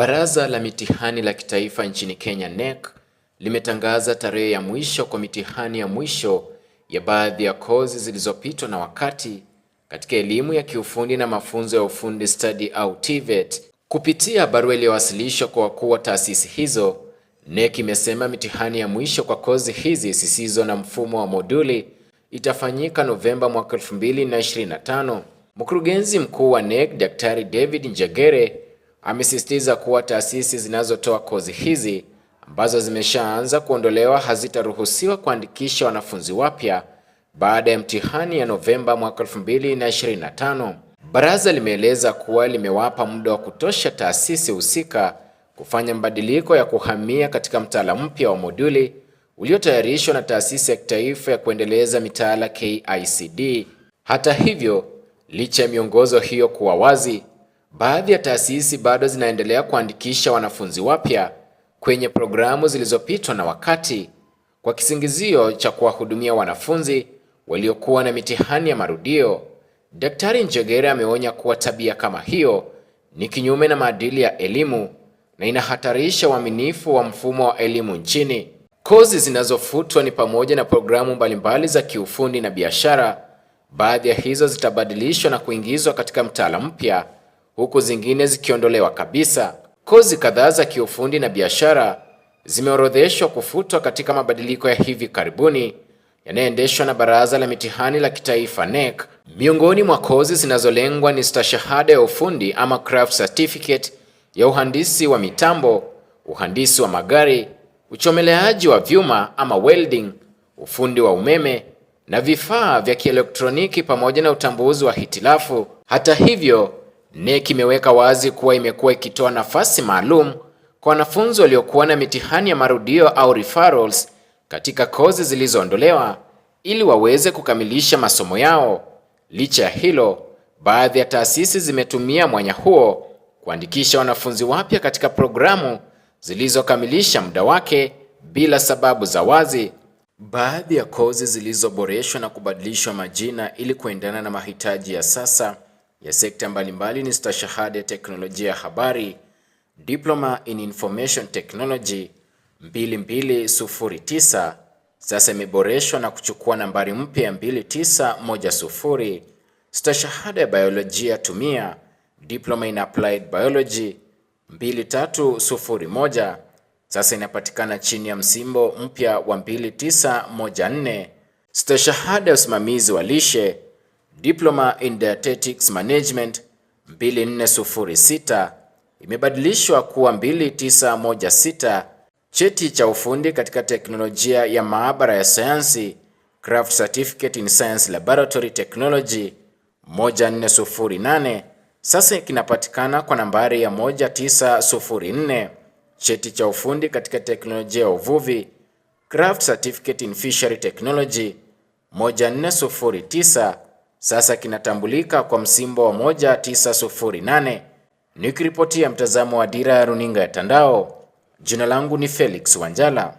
Baraza la mitihani la kitaifa nchini Kenya NEC limetangaza tarehe ya mwisho kwa mitihani ya mwisho ya baadhi ya kozi zilizopitwa na wakati katika elimu ya kiufundi na mafunzo ya ufundi stadi au TVET. Kupitia barua iliyowasilishwa kwa wakuu wa taasisi hizo, NEC imesema mitihani ya mwisho kwa kozi hizi zisizo na mfumo wa moduli itafanyika Novemba mwaka 2025. Mkurugenzi mkuu wa NEC Daktari David Njagere amesisitiza kuwa taasisi zinazotoa kozi hizi ambazo zimeshaanza kuondolewa hazitaruhusiwa kuandikisha wanafunzi wapya baada ya mtihani ya Novemba mwaka 2025. Baraza limeeleza kuwa limewapa muda wa kutosha taasisi husika kufanya mabadiliko ya kuhamia katika mtaala mpya wa moduli uliotayarishwa na taasisi ya kitaifa ya kuendeleza mitaala KICD. Hata hivyo, licha ya miongozo hiyo kuwa wazi, baadhi ya taasisi bado zinaendelea kuandikisha wanafunzi wapya kwenye programu zilizopitwa na wakati kwa kisingizio cha kuwahudumia wanafunzi waliokuwa na mitihani ya marudio. Daktari Njagere ameonya kuwa tabia kama hiyo ni kinyume na maadili ya elimu na inahatarisha uaminifu wa mfumo wa elimu nchini. Kozi zinazofutwa ni pamoja na programu mbalimbali za kiufundi na biashara. Baadhi ya hizo zitabadilishwa na kuingizwa katika mtaala mpya, huku zingine zikiondolewa kabisa. Kozi kadhaa za kiufundi na biashara zimeorodheshwa kufutwa katika mabadiliko ya hivi karibuni yanayoendeshwa na Baraza la Mitihani la Kitaifa NEC. Miongoni mwa kozi zinazolengwa ni stashahada ya ufundi ama craft certificate ya uhandisi wa mitambo, uhandisi wa magari, uchomeleaji wa vyuma ama welding, ufundi wa umeme na vifaa vya kielektroniki pamoja na utambuzi wa hitilafu. Hata hivyo, NEC imeweka wazi kuwa imekuwa ikitoa nafasi maalum kwa wanafunzi waliokuwa na mitihani ya marudio au referrals katika kozi zilizoondolewa ili waweze kukamilisha masomo yao. Licha ya hilo, baadhi ya taasisi zimetumia mwanya huo kuandikisha wanafunzi wapya katika programu zilizokamilisha muda wake bila sababu za wazi. Baadhi ya kozi zilizoboreshwa na kubadilishwa majina ili kuendana na mahitaji ya sasa ya sekta mbalimbali ni stashahada ya teknolojia ya habari, Diploma in Information Technology 2209, sasa imeboreshwa na kuchukua nambari mpya ya 2910. Stashahada ya biolojia tumia, Diploma in Applied Biology 2301, sasa inapatikana chini ya msimbo mpya wa 2914. Stashahada ya usimamizi wa lishe, Diploma in Dietetics Management 2406, imebadilishwa kuwa 2916. Cheti cha ufundi katika teknolojia ya maabara ya sayansi, Craft Certificate in Science Laboratory Technology 1408, sasa kinapatikana kwa nambari ya 1904. Cheti cha ufundi katika teknolojia ya uvuvi, Craft Certificate in Fishery Technology 1409, sasa kinatambulika kwa msimbo wa 1908. Nikiripotia mtazamo wa Dira ya Runinga ya Tandao, jina langu ni Felix Wanjala.